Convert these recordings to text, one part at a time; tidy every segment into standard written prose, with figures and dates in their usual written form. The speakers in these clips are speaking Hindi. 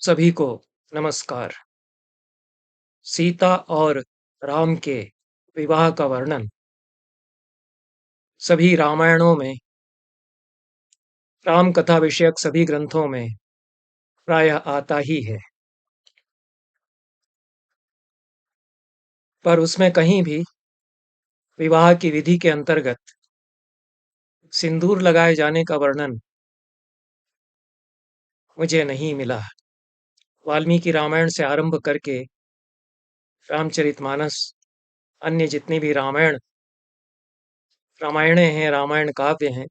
सभी को नमस्कार। सीता और राम के विवाह का वर्णन सभी रामायणों में, राम कथा विषयक सभी ग्रंथों में प्रायः आता ही है, पर उसमें कहीं भी विवाह की विधि के अंतर्गत सिंदूर लगाए जाने का वर्णन मुझे नहीं मिला। वाल्मीकि रामायण से आरंभ करके रामचरितमानस, अन्य जितनी भी रामायणें हैं, रामायण काव्य हैं,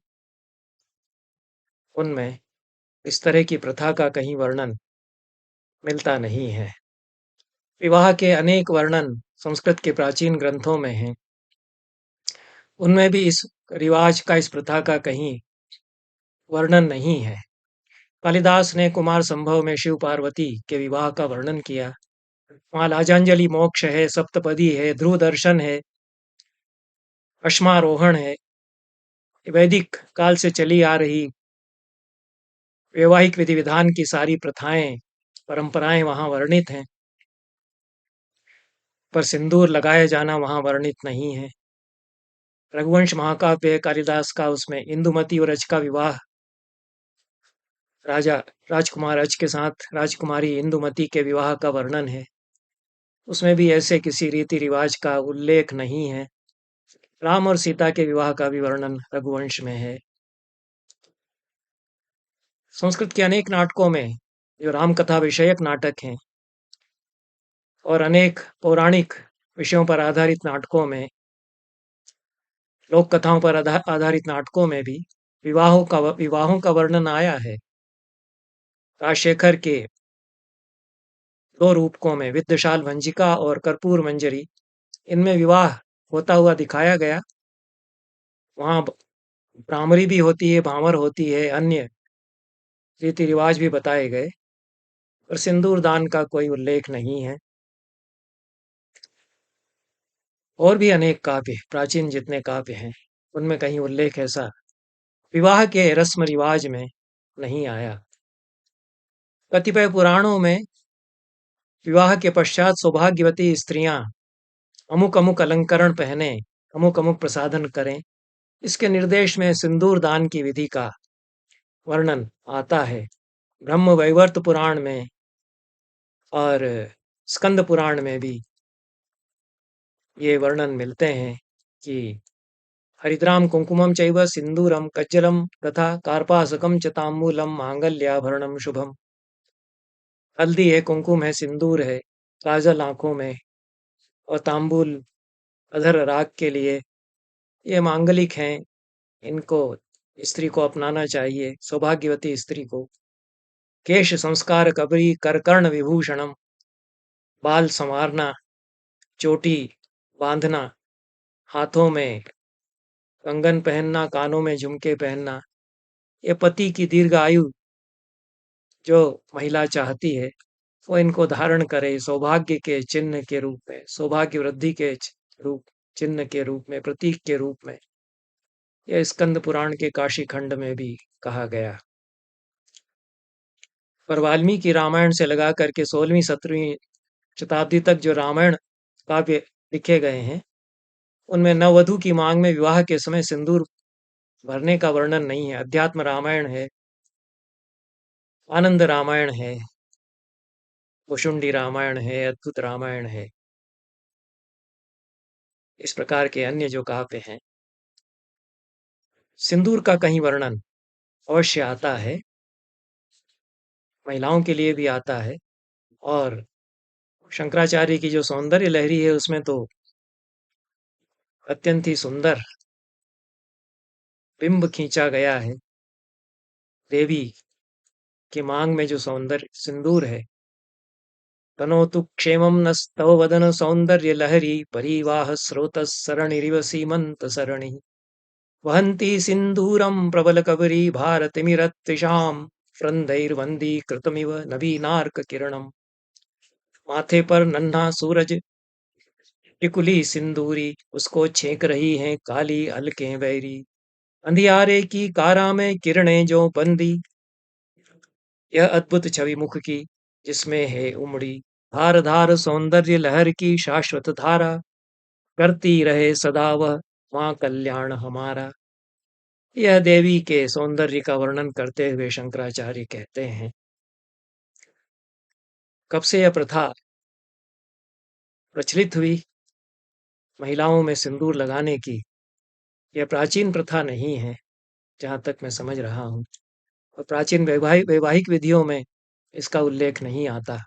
उनमें इस तरह की प्रथा का कहीं वर्णन मिलता नहीं है। विवाह के अनेक वर्णन संस्कृत के प्राचीन ग्रंथों में हैं, उनमें भी इस रिवाज का, इस प्रथा का कहीं वर्णन नहीं है। कालिदास ने कुमार संभव में शिव पार्वती के विवाह का वर्णन किया। वहाँ लाजांजलि मोक्ष है, सप्तपदी है, ध्रुव दर्शन है, अश्मारोहण है। वैदिक काल से चली आ रही वैवाहिक विधि विधान की सारी प्रथाएं, परंपराएं वहाँ वर्णित हैं, पर सिंदूर लगाया जाना वहाँ वर्णित नहीं है। रघुवंश महाकाव्य कालिदास का, उसमें इंदुमती और अज का विवाह राजा राजकुमार अज के साथ राजकुमारी इंदुमती के विवाह का वर्णन है। उसमें भी ऐसे किसी रीति रिवाज का उल्लेख नहीं है। राम और सीता के विवाह का भी वर्णन रघुवंश में है। संस्कृत के अनेक नाटकों में जो रामकथा विषयक नाटक हैं और अनेक पौराणिक विषयों पर आधारित नाटकों में, लोक कथाओं पर आधारित नाटकों में भी विवाहों का वर्णन आया है। राजशेखर के दो रूपकों में, विद्यशाल भंजिका और कर्पूर मंजरी, इनमें विवाह होता हुआ दिखाया गया। वहाँ भ्रामरी भी होती है, भांवर होती है, अन्य रीति रिवाज भी बताए गए, पर सिंदूर दान का कोई उल्लेख नहीं है। और भी अनेक काव्य, प्राचीन जितने काव्य हैं, उनमें कहीं उल्लेख ऐसा विवाह के रस्म रिवाज में नहीं आया। कतिपय पुराणों में विवाह के पश्चात सौभाग्यवती स्त्रियां अमुक अमुक अलंकरण पहने, अमुक अमुक प्रसाधन करें, इसके निर्देश में सिंदूर दान की विधि का वर्णन आता है। ब्रह्म वैवर्त पुराण में और स्कंद पुराण में भी ये वर्णन मिलते हैं कि हरिद्राम कुंकुमम चैव सिंदूरम कज्जलम तथा कार्पासकम च तांबूलम मांगल्याभरणम शुभम। हल्दी है, कुंकुम है, सिंदूर है, काजल आंखों में और तांबूल अधर राग के लिए, ये मांगलिक हैं। इनको स्त्री को अपनाना चाहिए, सौभाग्यवती स्त्री को। केश संस्कार कबरी करकर्ण विभूषणम, बाल संवारना, चोटी बांधना, हाथों में कंगन पहनना, कानों में झुमके पहनना, ये पति की दीर्घ आयु जो महिला चाहती है, वो इनको धारण करे सौभाग्य के चिन्ह के रूप में, सौभाग्य वृद्धि के रूप चिन्ह के रूप में, प्रतीक के रूप में। यह स्कंद पुराण के काशी खंड में भी कहा गया। पर वाल्मीकि रामायण से लगा करके 16वीं-17वीं शताब्दी तक जो रामायण काव्य लिखे गए हैं, उनमें नववधु की मांग में विवाह के समय सिंदूर भरने का वर्णन नहीं है। अध्यात्म रामायण है, आनंद रामायण है, भुशुंडी रामायण है, अद्भुत रामायण है, इस प्रकार के अन्य जो काव्य हैं, सिंदूर का कहीं वर्णन अवश्य आता है, महिलाओं के लिए भी आता है। और शंकराचार्य की जो सौंदर्य लहरी है, उसमें तो अत्यंत ही सुंदर बिंब खींचा गया है। देवी की मांग में जो सौंदर्य सिंदूर है, तनोतु क्षेमं नस्तव वदन सौंदर्य लहरी परिवाह स्रोतः सरणिरिव सीमंत सरणि वहन्ती सिंदूरं प्रबल कबरी भारतिमिरत्विषां वृन्दैर्वन्दी कृतमिव नवीनार्क किरणम। माथे पर नन्हा सूरज टिकुली सिंदूरी, उसको छेक रही हैं काली अलकें बैरी। अंधियारे की कारा में किरणें जो बंदी, यह अद्भुत छवि मुख की जिसमें है उमड़ी धार धार सौंदर्य लहर की शाश्वत धारा, करती रहे सदा वह माँ कल्याण हमारा। यह देवी के सौंदर्य का वर्णन करते हुए शंकराचार्य कहते हैं, कब से यह प्रथा प्रचलित हुई महिलाओं में सिंदूर लगाने की? यह प्राचीन प्रथा नहीं है, जहाँ तक मैं समझ रहा हूँ, और प्राचीन वैवाहिक विधियों में इसका उल्लेख नहीं आता।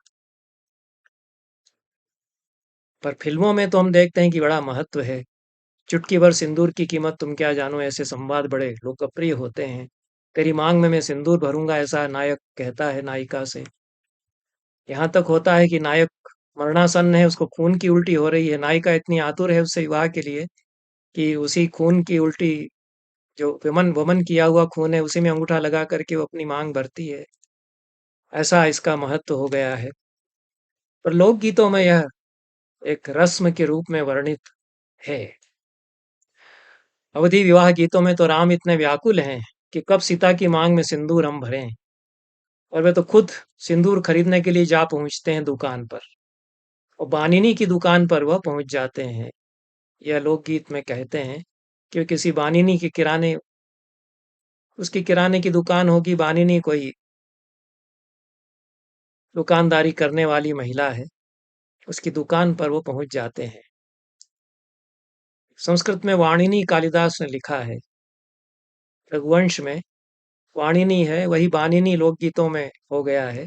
पर फिल्मों में तो हम देखते हैं कि बड़ा महत्व है। चुटकी भर सिंदूर की कीमत तुम क्या जानो, ऐसे संवाद बड़े लोकप्रिय होते हैं। तेरी मांग में मैं सिंदूर भरूंगा, ऐसा नायक कहता है नायिका से। यहाँ तक होता है कि नायक मरणासन्न है, उसको खून की उल्टी हो रही है, नायिका इतनी आतुर है उससे विवाह के लिए कि उसी खून की उल्टी, जो वमन वमन किया हुआ खून है, उसी में अंगूठा लगा करके वो अपनी मांग भरती है। ऐसा इसका महत्व हो गया है। पर लोकगीतों में यह एक रस्म के रूप में वर्णित है। अवधी विवाह गीतों में तो राम इतने व्याकुल हैं कि कब सीता की मांग में सिंदूर हम भरें, और वे तो खुद सिंदूर खरीदने के लिए जा पहुंचते हैं दुकान पर, और बानिनी की दुकान पर वह पहुंच जाते हैं। यह लोकगीत में कहते हैं कि किसी बानिनी के किराने, उसकी किराने की दुकान होगी, बानिनी कोई दुकानदारी करने वाली महिला है, उसकी दुकान पर वो पहुंच जाते हैं। संस्कृत में वाणिनी कालिदास ने लिखा है, रघुवंश में वाणिनी है, वही बानिनी लोकगीतों में हो गया है।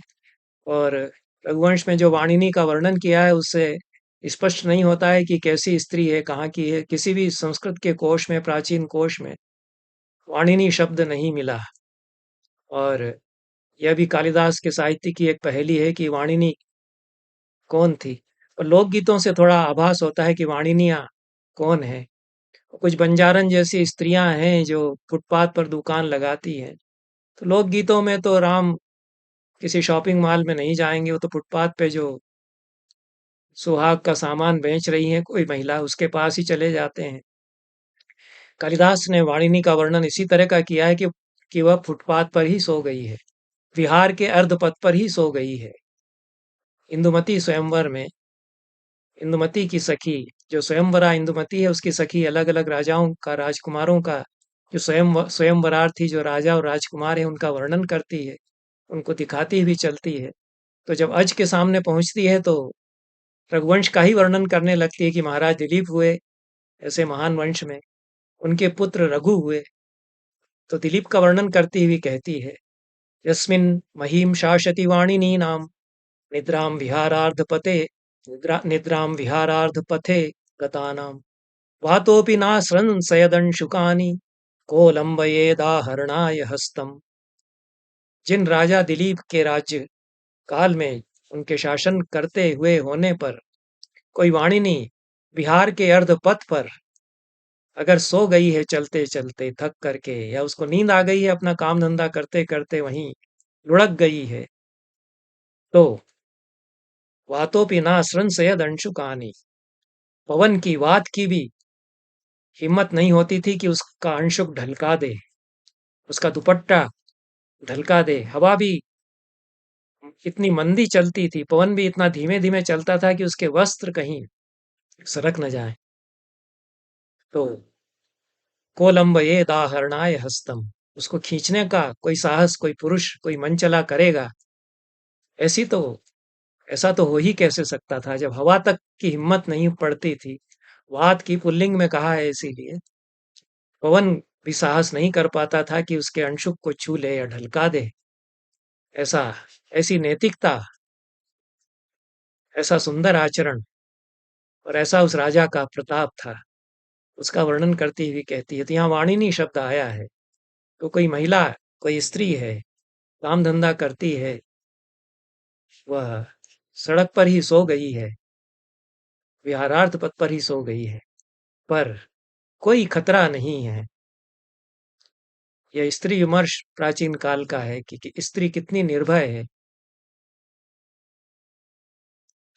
और रघुवंश में जो वाणिनी का वर्णन किया है उससे स्पष्ट नहीं होता है कि कैसी स्त्री है, कहाँ की है। किसी भी संस्कृत के कोश में, प्राचीन कोश में वाणिनी शब्द नहीं मिला। और यह भी कालिदास के साहित्य की एक पहेली है कि वाणिनी कौन थी। और लोकगीतों से थोड़ा आभास होता है कि वाणिनियाँ कौन है। कुछ बंजारन जैसी स्त्रियां हैं जो फुटपाथ पर दुकान लगाती हैं। तो लोकगीतों में तो राम किसी शॉपिंग मॉल में नहीं जाएंगे, वो तो फुटपाथ पे जो सुहाग का सामान बेच रही हैं कोई महिला, उसके पास ही चले जाते हैं। कालिदास ने वाणिनी का वर्णन इसी तरह का किया है कि वह फुटपाथ पर ही सो गई है, विहार के अर्धपथ पर ही सो गई है। इंदुमती स्वयंवर में इंदुमती की सखी, जो स्वयंवरा इंदुमती है, उसकी सखी अलग अलग राजाओं का, राजकुमारों का, जो स्वयंवरार्थी जो राजा और राजकुमार है उनका वर्णन करती है, उनको दिखाती हुई चलती है। तो जब अज के सामने पहुंचती है तो रघुवंश का ही वर्णन करने लगती है कि महाराज दिलीप हुए ऐसे महान वंश में, उनके पुत्र रघु हुए। तो दिलीप का वर्णन करती हुई कहती है, यस्मिन् महीम शासति वाणिनी नाम निद्रां विहारार्ध पते, निद्रां विहारार्ध पथे गतानाम वातोपि नाश्रंसयदंशुकानि को लंबयेदाहरणाय हस्तम। जिन राजा दिलीप के राज्य काल में उनके शासन करते हुए होने पर कोई वाणिनी विहार के अर्ध पथ पर अगर सो गई है चलते चलते थक करके, या उसको नींद आ गई है अपना काम धंधा करते करते वहीं लुढ़क गई है, तो वातोपि नाश्रंसयद अंशुकानि, पवन की वात की भी हिम्मत नहीं होती थी कि उसका अंशुक ढलका दे, उसका दुपट्टा ढलका दे। हवा भी इतनी मंदी चलती थी, पवन भी इतना धीमे धीमे चलता था कि उसके वस्त्र कहीं सरक न जाए। तो कोलंब ये दाहरणाय हस्तम, उसको खींचने का कोई साहस, कोई पुरुष, कोई मन चला करेगा, ऐसी तो ऐसा तो हो ही कैसे सकता था जब हवा तक की हिम्मत नहीं पड़ती थी। वात की पुल्लिंग में कहा है, इसीलिए पवन भी साहस नहीं कर पाता था कि उसके अंशुक को छू ले या ढलका दे। ऐसा ऐसी नैतिकता, ऐसा सुंदर आचरण, और ऐसा उस राजा का प्रताप था, उसका वर्णन करती हुई कहती है। तो यहाँ वाणिनी शब्द आया है, तो कोई महिला, कोई स्त्री है, काम धंधा करती है, वह सड़क पर ही सो गई है, विहारार्थ पथ पर ही सो गई है, पर कोई खतरा नहीं है। यह स्त्री विमर्श प्राचीन काल का है कि स्त्री कितनी निर्भय है।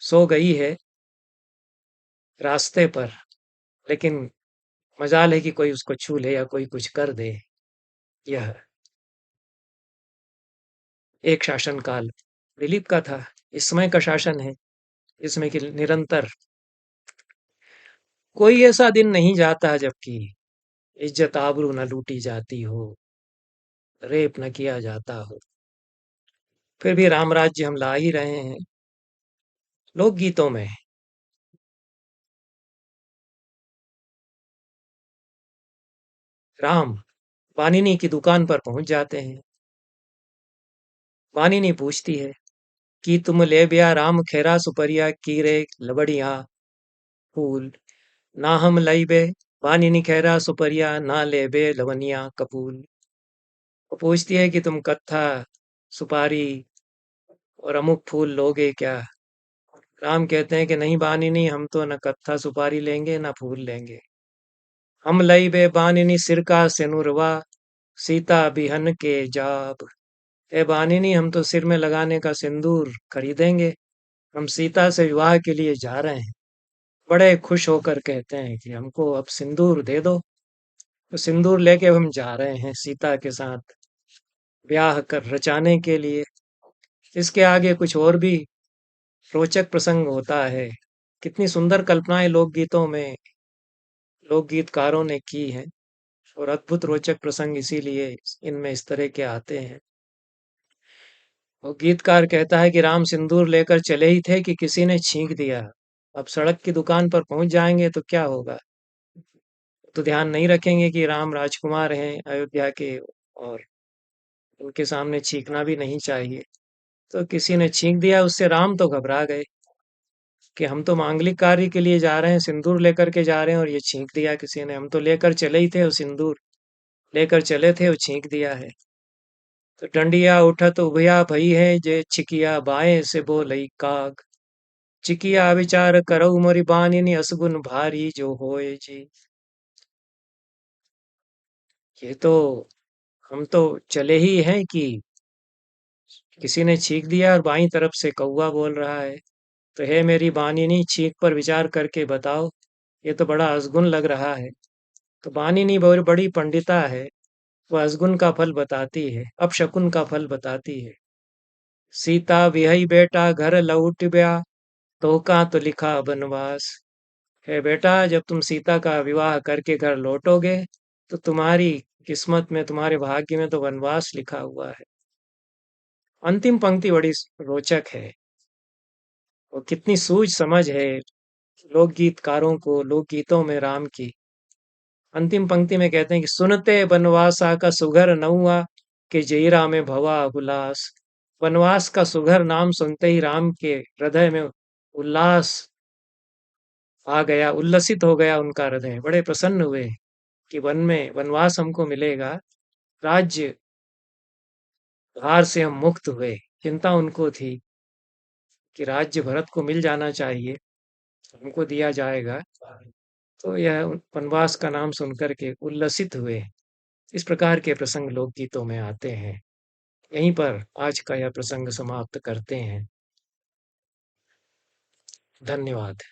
सो गई है रास्ते पर, लेकिन मजाल है कि कोई उसको छू ले या कोई कुछ कर दे। यह एक शासन काल दिलीप का था। इस समय का शासन है, इसमें कि निरंतर कोई ऐसा दिन नहीं जाता जबकि इज्जत आबरू न लूटी जाती हो, रेप न किया जाता हो। फिर भी राम राज्य हम ला ही रहे हैं लोकगीतों में। राम वानिनी की दुकान पर पहुंच जाते हैं। वानिनी पूछती है कि तुम ले बिया राम खेरा सुपरिया कीरे लबड़िया फूल, ना हम लईबे वानिनी खेरा सुपरिया ना लेबे लवनिया कपूल। वो पूछती है कि तुम कत्था सुपारी और अमुक फूल लोगे क्या। राम कहते हैं कि नहीं बानिनी, हम तो न कत्था सुपारी लेंगे न फूल लेंगे। हम लई बे बानिनी सिरका सिनुरवा सीता बिहन के जाब। ए बानिनी, हम तो सिर में लगाने का सिंदूर खरीदेंगे, हम सीता से विवाह के लिए जा रहे हैं। बड़े खुश होकर कहते हैं कि हमको अब सिंदूर दे दो। तो सिंदूर लेके हम जा रहे हैं सीता के साथ ब्याह कर रचाने के लिए। इसके आगे कुछ और भी रोचक प्रसंग होता है। कितनी सुंदर कल्पनाएं लोकगीतों में लोकगीतकारों ने की हैं, और अद्भुत रोचक प्रसंग इसीलिए इनमें इस तरह के आते हैं। वो गीतकार कहता है कि राम सिंदूर लेकर चले ही थे कि किसी ने छींक दिया। अब सड़क की दुकान पर पहुंच जाएंगे तो क्या होगा, तो ध्यान नहीं रखेंगे कि राम राजकुमार हैं अयोध्या के, और उनके सामने छींकना भी नहीं चाहिए। तो किसी ने छींक दिया, उससे राम तो घबरा गए कि हम तो मांगलिक कार्य के लिए जा रहे हैं, सिंदूर लेकर के जा रहे हैं और ये छींक दिया किसी ने। हम तो लेकर चले ही थे, और सिंदूर लेकर चले थे और छींक दिया है। तो डंडिया उठत उभया भई है जे छिकिया बाएं से बोलई काग। चिकिया विचार करऊ मोरी बानिनी असगुन भारी जो होए जी। ये तो हम तो चले ही हैं कि किसी ने छींक दिया और बाईं तरफ से कौवा बोल रहा है। तो हे मेरी बानिनी, छींक पर विचार करके बताओ, ये तो बड़ा असगुन लग रहा है। तो बानिनी बहुत बड़ी पंडिता है, वह असगुन का फल बताती है, अपशकुन का फल बताती है। सीता विहई बेटा घर लौट ब्या तो का तो लिखा बनवास। है बेटा, जब तुम सीता का विवाह करके घर लौटोगे तो तुम्हारी किस्मत में, तुम्हारे भाग्य में तो वनवास लिखा हुआ है। अंतिम पंक्ति बड़ी रोचक है, और कितनी सूझ समझ है लोकगीतकारों को लोकगीतों में राम की। अंतिम पंक्ति में कहते हैं कि सुनते बनवासा का सुघर नौआ के जईरा में भवा हुलास। वनवास का सुघर नाम सुनते ही राम के हृदय में उल्लास आ गया, उल्लसित हो गया उनका हृदय। बड़े प्रसन्न हुए कि वन में वनवास हमको मिलेगा, राज्य भार से हम मुक्त हुए। चिंता उनको थी कि राज्य भरत को मिल जाना चाहिए, हमको दिया जाएगा। तो यह वनवास का नाम सुनकर के उल्लसित हुए। इस प्रकार के प्रसंग लोकगीतों में आते हैं। यहीं पर आज का यह प्रसंग समाप्त करते हैं। धन्यवाद।